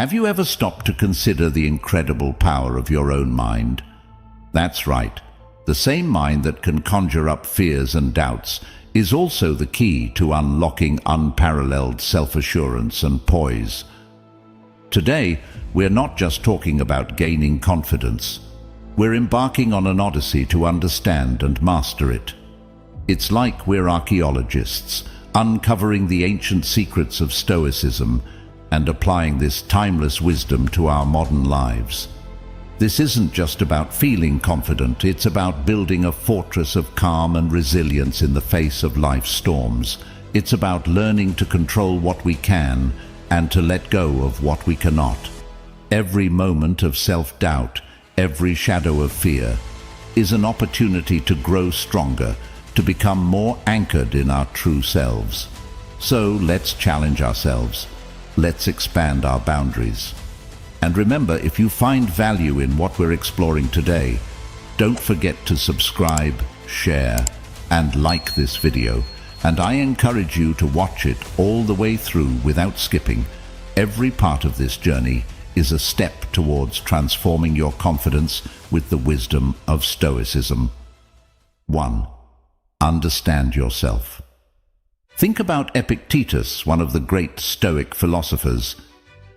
Have you ever stopped to consider the incredible power of your own mind? That's right. The same mind that can conjure up fears and doubts is also the key to unlocking unparalleled self-assurance and poise. Today, we're not just talking about gaining confidence. We're embarking on an odyssey to understand and master it. It's like we're archaeologists, uncovering the ancient secrets of Stoicism and applying this timeless wisdom to our modern lives. This isn't just about feeling confident, it's about building a fortress of calm and resilience in the face of life's storms. It's about learning to control what we can and to let go of what we cannot. Every moment of self-doubt, every shadow of fear, is an opportunity to grow stronger, to become more anchored in our true selves. So let's challenge ourselves. Let's expand our boundaries. And remember, if you find value in what we're exploring today, don't forget to subscribe, share, and like this video. And I encourage you to watch it all the way through without skipping. Every part of this journey is a step towards transforming your confidence with the wisdom of Stoicism. 1. Understand yourself. Think about Epictetus, one of the great Stoic philosophers.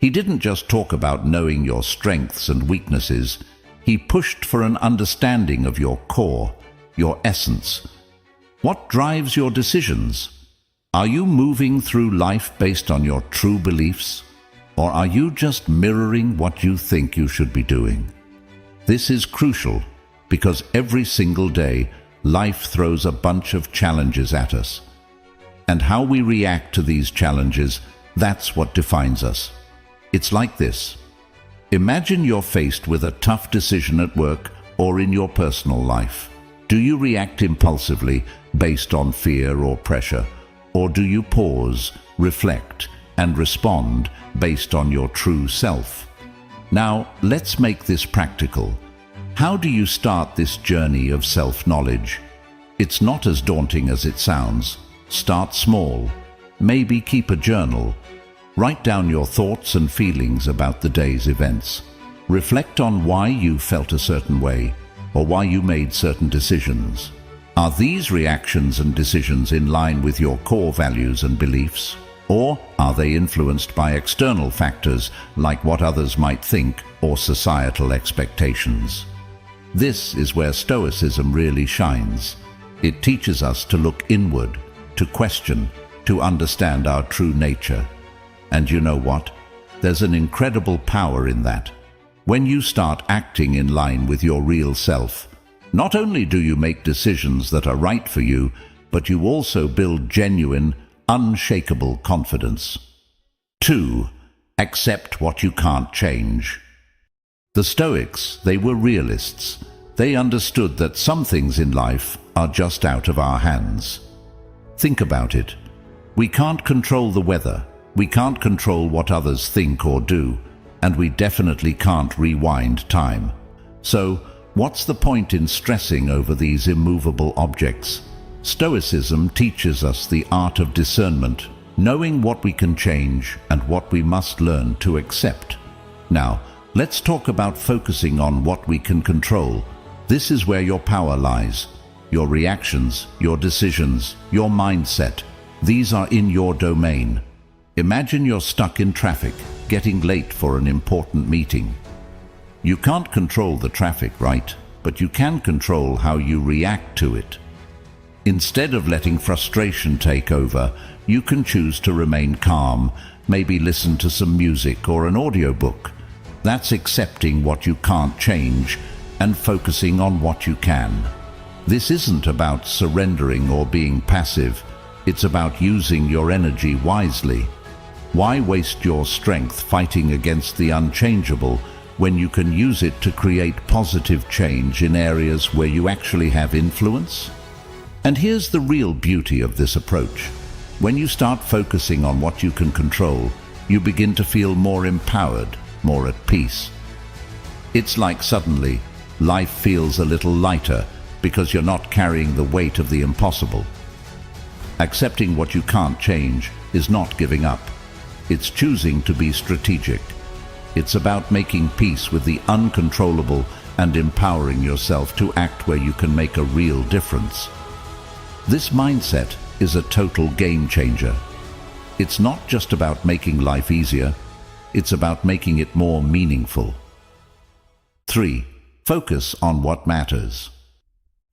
He didn't just talk about knowing your strengths and weaknesses. He pushed for an understanding of your core, your essence. What drives your decisions? Are you moving through life based on your true beliefs? Or are you just mirroring what you think you should be doing? This is crucial because every single day, life throws a bunch of challenges at us. And how we react to these challenges, that's what defines us. It's like this. Imagine you're faced with a tough decision at work or in your personal life. Do you react impulsively based on fear or pressure? Or do you pause, reflect, and respond based on your true self? Now, let's make this practical. How do you start this journey of self-knowledge? It's not as daunting as it sounds. Start small. Maybe keep a journal. Write down your thoughts and feelings about the day's events. Reflect on why you felt a certain way or why you made certain decisions. Are these reactions and decisions in line with your core values and beliefs? Or are they influenced by external factors like what others might think or societal expectations? This is where Stoicism really shines. It teaches us to look inward, to question, to understand our true nature. And you know what? There's an incredible power in that. When you start acting in line with your real self, not only do you make decisions that are right for you, but you also build genuine, unshakable confidence. 2. Accept what you can't change. The Stoics, they were realists. They understood that some things in life are just out of our hands. Think about it. We can't control the weather. We can't control what others think or do, and we definitely can't rewind time. So, what's the point in stressing over these immovable objects? Stoicism teaches us the art of discernment, knowing what we can change and what we must learn to accept. Now, let's talk about focusing on what we can control. This is where your power lies. Your reactions, your decisions, your mindset. These are in your domain. Imagine you're stuck in traffic, getting late for an important meeting. You can't control the traffic, right? But you can control how you react to it. Instead of letting frustration take over, you can choose to remain calm, maybe listen to some music or an audiobook. That's accepting what you can't change and focusing on what you can. This isn't about surrendering or being passive. It's about using your energy wisely. Why waste your strength fighting against the unchangeable when you can use it to create positive change in areas where you actually have influence? And here's the real beauty of this approach. When you start focusing on what you can control, you begin to feel more empowered, more at peace. It's like suddenly, life feels a little lighter because you're not carrying the weight of the impossible. Accepting what you can't change is not giving up. It's choosing to be strategic. It's about making peace with the uncontrollable and empowering yourself to act where you can make a real difference. This mindset is a total game changer. It's not just about making life easier, it's about making it more meaningful. 3. Focus on what matters.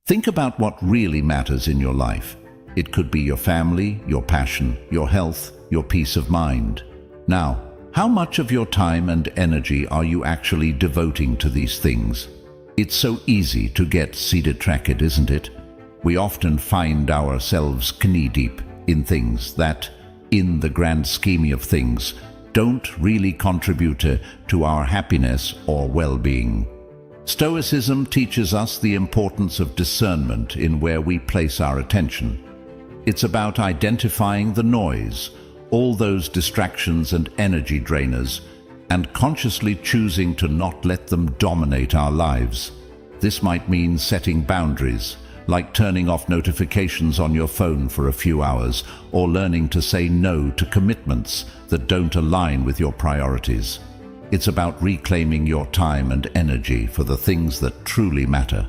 Think about what really matters in your life. It could be your family, your passion, your health, your peace of mind. Now, how much of your time and energy are you actually devoting to these things? It's so easy to get sidetracked, isn't it? We often find ourselves knee-deep in things that, in the grand scheme of things, don't really contribute to our happiness or well-being. Stoicism teaches us the importance of discernment in where we place our attention. It's about identifying the noise, all those distractions and energy drainers, and consciously choosing to not let them dominate our lives. This might mean setting boundaries, like turning off notifications on your phone for a few hours, or learning to say no to commitments that don't align with your priorities. It's about reclaiming your time and energy for the things that truly matter.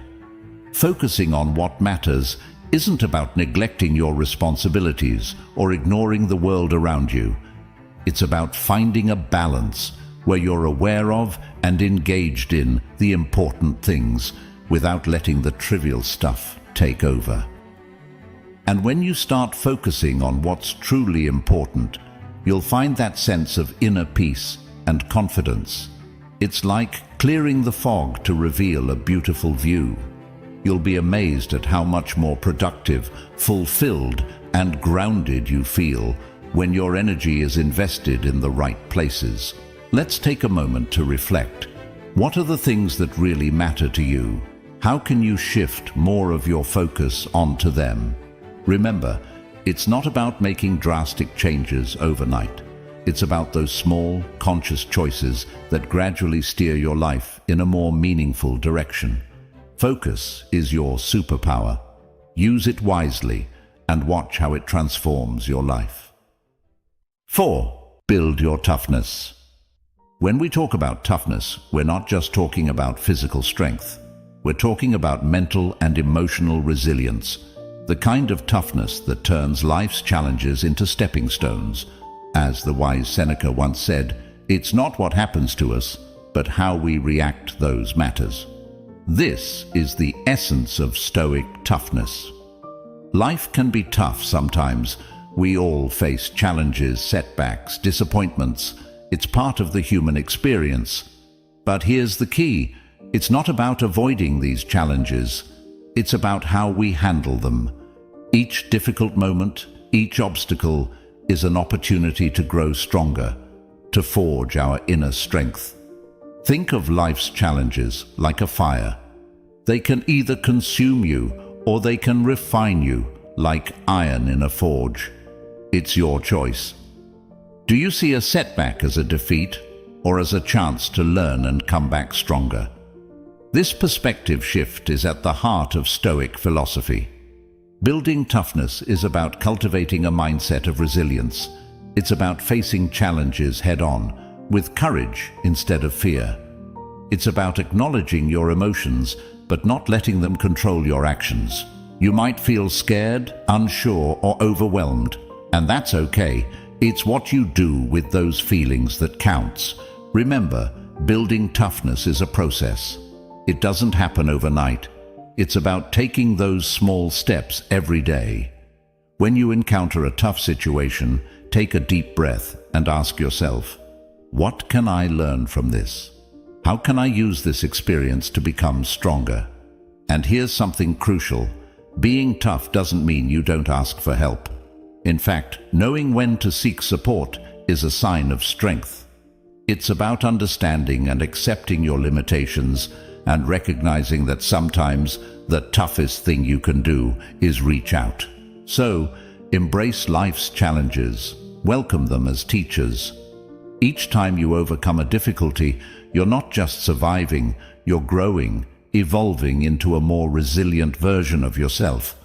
Focusing on what matters isn't about neglecting your responsibilities or ignoring the world around you. It's about finding a balance where you're aware of and engaged in the important things without letting the trivial stuff take over. And when you start focusing on what's truly important, you'll find that sense of inner peace and confidence. It's like clearing the fog to reveal a beautiful view. You'll be amazed at how much more productive, fulfilled, and grounded you feel when your energy is invested in the right places. Let's take a moment to reflect. What are the things that really matter to you? How can you shift more of your focus onto them? Remember, it's not about making drastic changes overnight. It's about those small, conscious choices that gradually steer your life in a more meaningful direction. Focus is your superpower. Use it wisely and watch how it transforms your life. 4. Build your toughness. When we talk about toughness, we're not just talking about physical strength. We're talking about mental and emotional resilience, the kind of toughness that turns life's challenges into stepping stones. As the wise Seneca once said, it's not what happens to us, but how we react to those matters. This is the essence of Stoic toughness. Life can be tough sometimes. We all face challenges, setbacks, disappointments. It's part of the human experience. But here's the key. It's not about avoiding these challenges. It's about how we handle them. Each difficult moment, each obstacle, is an opportunity to grow stronger, to forge our inner strength. Think of life's challenges like a fire. They can either consume you or they can refine you like iron in a forge. It's your choice. Do you see a setback as a defeat or as a chance to learn and come back stronger? This perspective shift is at the heart of Stoic philosophy. Building toughness is about cultivating a mindset of resilience. It's about facing challenges head-on, with courage instead of fear. It's about acknowledging your emotions, but not letting them control your actions. You might feel scared, unsure, or overwhelmed, and that's okay. It's what you do with those feelings that counts. Remember, building toughness is a process. It doesn't happen overnight. It's about taking those small steps every day. When you encounter a tough situation, take a deep breath and ask yourself, what can I learn from this? How can I use this experience to become stronger? And here's something crucial. Being tough doesn't mean you don't ask for help. In fact, knowing when to seek support is a sign of strength. It's about understanding and accepting your limitations and recognizing that sometimes the toughest thing you can do is reach out. So, embrace life's challenges. Welcome them as teachers. Each time you overcome a difficulty, you're not just surviving, you're growing, evolving into a more resilient version of yourself.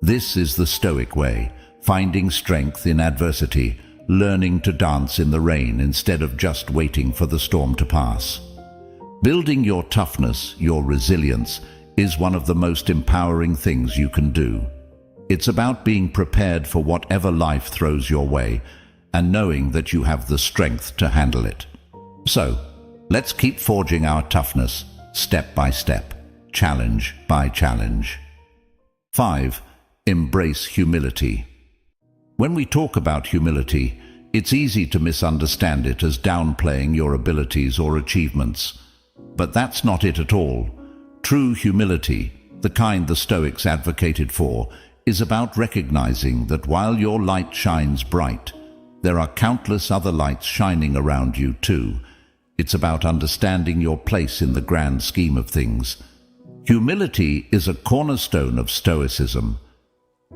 This is the Stoic way, finding strength in adversity, learning to dance in the rain instead of just waiting for the storm to pass. Building your toughness, your resilience, is one of the most empowering things you can do. It's about being prepared for whatever life throws your way and knowing that you have the strength to handle it. So, let's keep forging our toughness, step by step, challenge by challenge. 5. Embrace humility. When we talk about humility, it's easy to misunderstand it as downplaying your abilities or achievements. But that's not it at all. True humility, the kind the Stoics advocated for, is about recognizing that while your light shines bright, there are countless other lights shining around you too. It's about understanding your place in the grand scheme of things. Humility is a cornerstone of Stoicism.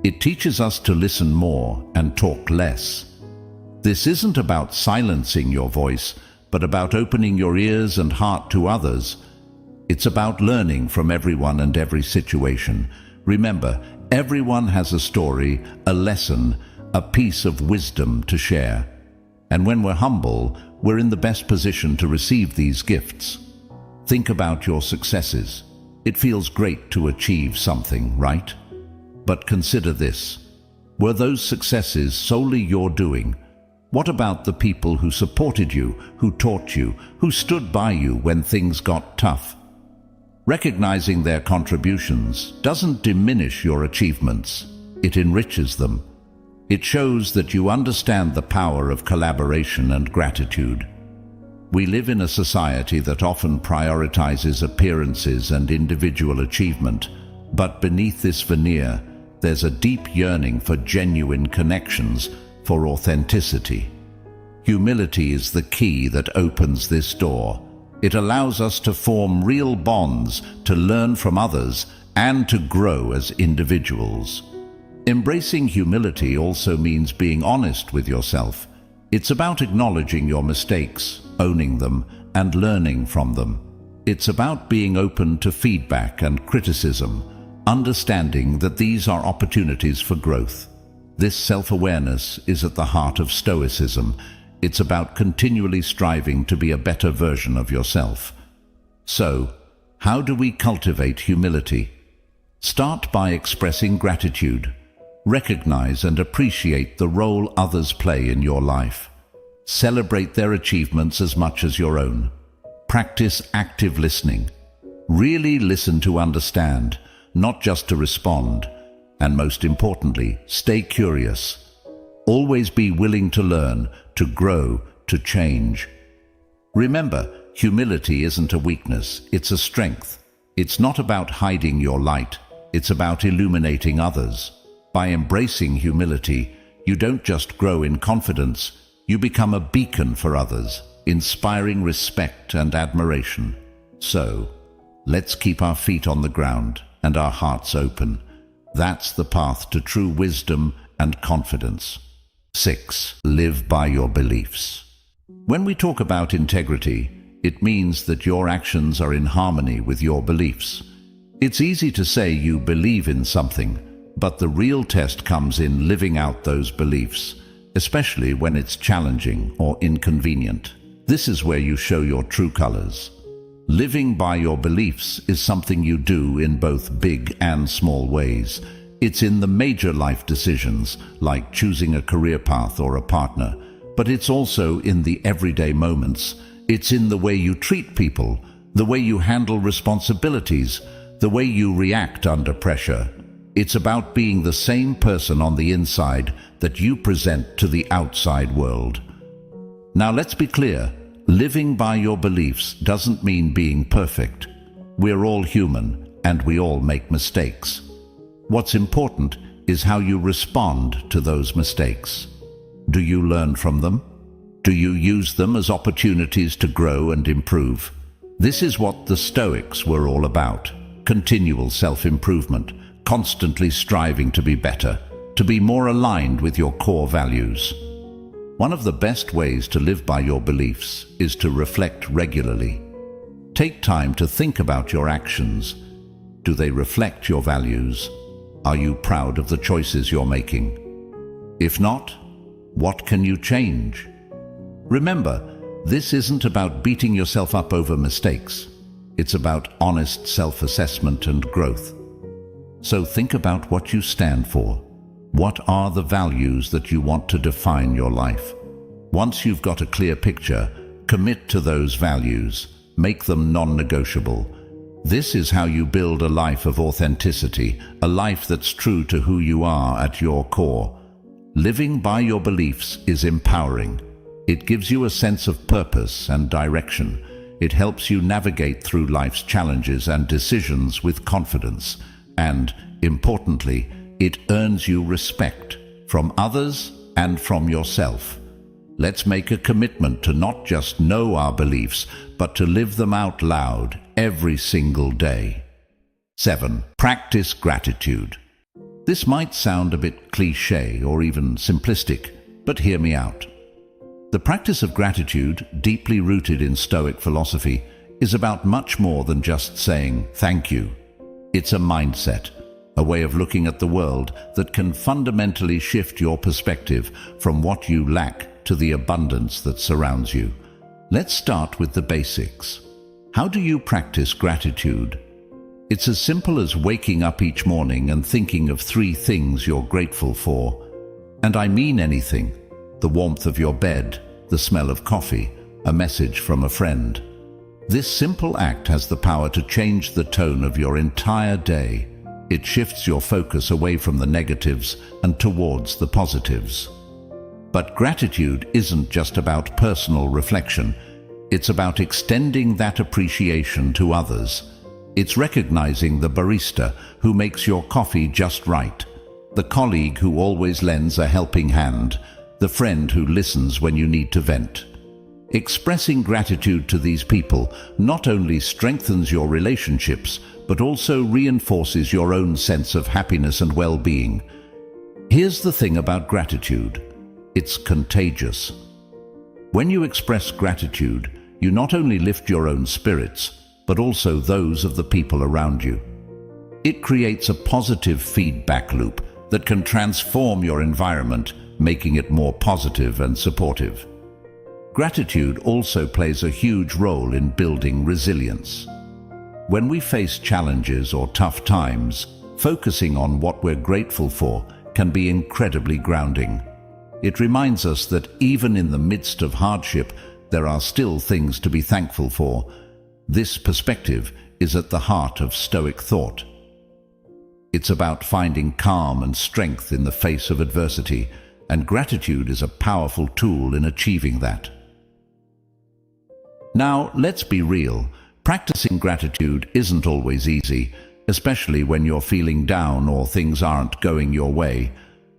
It teaches us to listen more and talk less. This isn't about silencing your voice, but about opening your ears and heart to others. It's about learning from everyone and every situation. Remember, everyone has a story, a lesson, a piece of wisdom to share. And when we're humble, we're in the best position to receive these gifts. Think about your successes. It feels great to achieve something, right? But consider this. Were those successes solely your doing? What about the people who supported you, who taught you, who stood by you when things got tough? Recognizing their contributions doesn't diminish your achievements. It enriches them. It shows that you understand the power of collaboration and gratitude. We live in a society that often prioritizes appearances and individual achievement, but beneath this veneer, there's a deep yearning for genuine connections, for authenticity. Humility is the key that opens this door. It allows us to form real bonds, to learn from others, and to grow as individuals. Embracing humility also means being honest with yourself. It's about acknowledging your mistakes, owning them, and learning from them. It's about being open to feedback and criticism, understanding that these are opportunities for growth. This self-awareness is at the heart of Stoicism. It's about continually striving to be a better version of yourself. So, how do we cultivate humility? Start by expressing gratitude. Recognize and appreciate the role others play in your life. Celebrate their achievements as much as your own. Practice active listening. Really listen to understand, not just to respond. And most importantly, stay curious. Always be willing to learn, to grow, to change. Remember, humility isn't a weakness, it's a strength. It's not about hiding your light, it's about illuminating others. By embracing humility, you don't just grow in confidence, you become a beacon for others, inspiring respect and admiration. So, let's keep our feet on the ground and our hearts open. That's the path to true wisdom and confidence. 6. Live by your beliefs. When we talk about integrity, it means that your actions are in harmony with your beliefs. It's easy to say you believe in something, but the real test comes in living out those beliefs, especially when it's challenging or inconvenient. This is where you show your true colors. Living by your beliefs is something you do in both big and small ways. It's in the major life decisions, like choosing a career path or a partner, but it's also in the everyday moments. It's in the way you treat people, the way you handle responsibilities, the way you react under pressure. It's about being the same person on the inside that you present to the outside world. Now let's be clear, living by your beliefs doesn't mean being perfect. We're all human and we all make mistakes. What's important is how you respond to those mistakes. Do you learn from them? Do you use them as opportunities to grow and improve? This is what the Stoics were all about. Continual self-improvement, constantly striving to be better, to be more aligned with your core values. One of the best ways to live by your beliefs is to reflect regularly. Take time to think about your actions. Do they reflect your values? Are you proud of the choices you're making? If not, What can you change? Remember, this isn't about beating yourself up over mistakes. It's about honest self-assessment and growth. So think about what you stand for. What are the values that you want to define your life? Once you've got a clear picture, commit to those values. Make them non-negotiable. This is how you build a life of authenticity, a life that's true to who you are at your core. Living by your beliefs is empowering. It gives you a sense of purpose and direction. It helps you navigate through life's challenges and decisions with confidence. And, importantly, it earns you respect from others and from yourself. Let's make a commitment to not just know our beliefs, but to live them out loud every single day. 7. Practice gratitude. This might sound a bit cliché or even simplistic, but hear me out. The practice of gratitude, deeply rooted in Stoic philosophy, is about much more than just saying thank you. It's a mindset, a way of looking at the world that can fundamentally shift your perspective from what you lack to the abundance that surrounds you. Let's start with the basics. How do you practice gratitude? It's as simple as waking up each morning and thinking of 3 things you're grateful for. And I mean anything. The warmth of your bed, the smell of coffee, a message from a friend. This simple act has the power to change the tone of your entire day. It shifts your focus away from the negatives and towards the positives. But gratitude isn't just about personal reflection. It's about extending that appreciation to others. It's recognizing the barista who makes your coffee just right, the colleague who always lends a helping hand, the friend who listens when you need to vent. Expressing gratitude to these people not only strengthens your relationships, but also reinforces your own sense of happiness and well-being. Here's the thing about gratitude. It's contagious. When you express gratitude, you not only lift your own spirits, but also those of the people around you. It creates a positive feedback loop that can transform your environment, making it more positive and supportive. Gratitude also plays a huge role in building resilience. When we face challenges or tough times, focusing on what we're grateful for can be incredibly grounding. It reminds us that even in the midst of hardship, there are still things to be thankful for. This perspective is at the heart of Stoic thought. It's about finding calm and strength in the face of adversity, and gratitude is a powerful tool in achieving that. Now, let's be real. Practicing gratitude isn't always easy, especially when you're feeling down or things aren't going your way.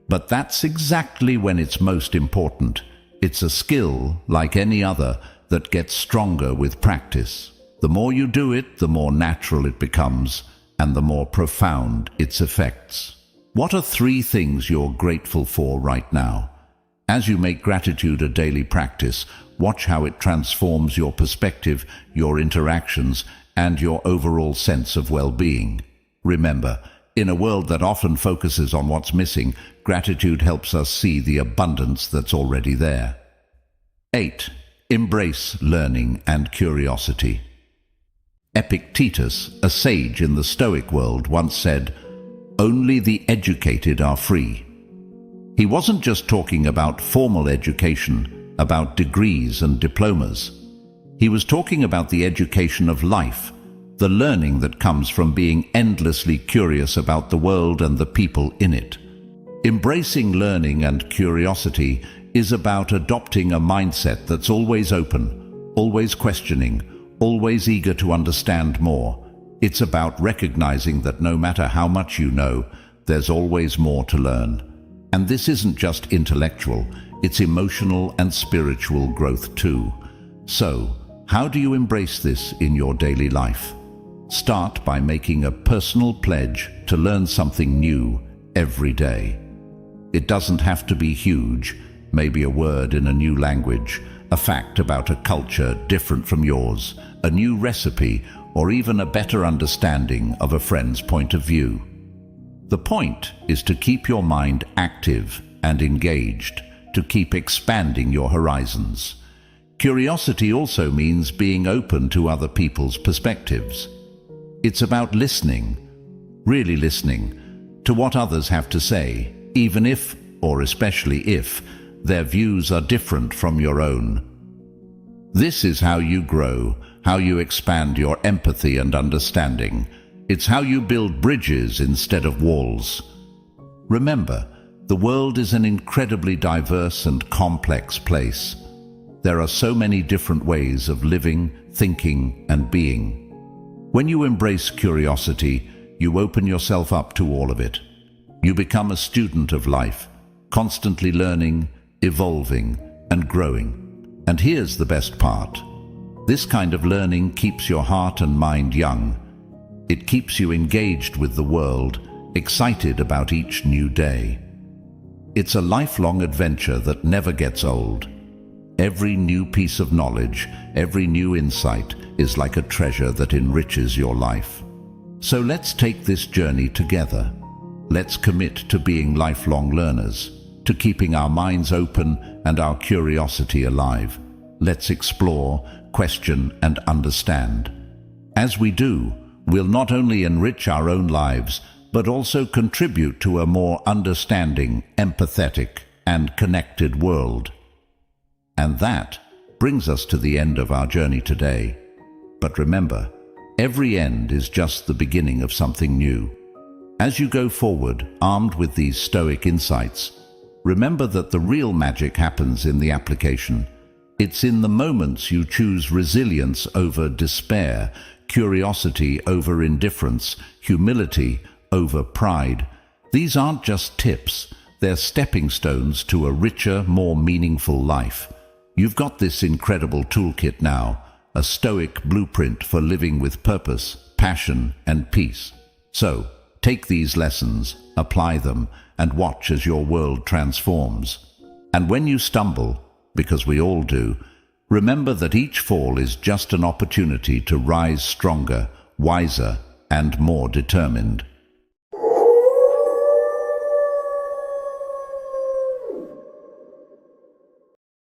But that's exactly when it's most important. It's a skill, like any other, that gets stronger with practice. The more you do it, the more natural it becomes, and the more profound its effects. What are 3 things you're grateful for right now? As you make gratitude a daily practice, watch how it transforms your perspective, your interactions, and your overall sense of well-being. Remember, in a world that often focuses on what's missing, gratitude helps us see the abundance that's already there. 8. Embrace learning and curiosity. Epictetus, a sage in the Stoic world, once said, "Only the educated are free." He wasn't just talking about formal education, about degrees and diplomas. He was talking about the education of life, the learning that comes from being endlessly curious about the world and the people in it. Embracing learning and curiosity is about adopting a mindset that's always open, always questioning, always eager to understand more. It's about recognizing that no matter how much you know, there's always more to learn. And this isn't just intellectual, it's emotional and spiritual growth too. So, how do you embrace this in your daily life? Start by making a personal pledge to learn something new every day. It doesn't have to be huge, maybe a word in a new language, a fact about a culture different from yours, a new recipe, or even a better understanding of a friend's point of view. The point is to keep your mind active and engaged, to keep expanding your horizons. Curiosity also means being open to other people's perspectives. It's about listening, really listening, to what others have to say, even if, or especially if, their views are different from your own. This is how you grow, how you expand your empathy and understanding. It's how you build bridges instead of walls. Remember, the world is an incredibly diverse and complex place. There are so many different ways of living, thinking, and being. When you embrace curiosity, you open yourself up to all of it. You become a student of life, constantly learning, evolving, and growing. And here's the best part. This kind of learning keeps your heart and mind young. It keeps you engaged with the world, excited about each new day. It's a lifelong adventure that never gets old. Every new piece of knowledge, every new insight is like a treasure that enriches your life. So let's take this journey together. Let's commit to being lifelong learners, to keeping our minds open and our curiosity alive. Let's explore, question, and understand. As we do, we'll not only enrich our own lives, but also contribute to a more understanding, empathetic, and connected world. And that brings us to the end of our journey today. But remember, every end is just the beginning of something new. As you go forward, armed with these Stoic insights, remember that the real magic happens in the application. It's in the moments you choose resilience over despair, curiosity over indifference, humility over pride. These aren't just tips, they're stepping stones to a richer, more meaningful life. You've got this incredible toolkit now, a Stoic blueprint for living with purpose, passion, and peace. So, take these lessons, apply them, and watch as your world transforms. And when you stumble, because we all do, remember that each fall is just an opportunity to rise stronger, wiser, and more determined.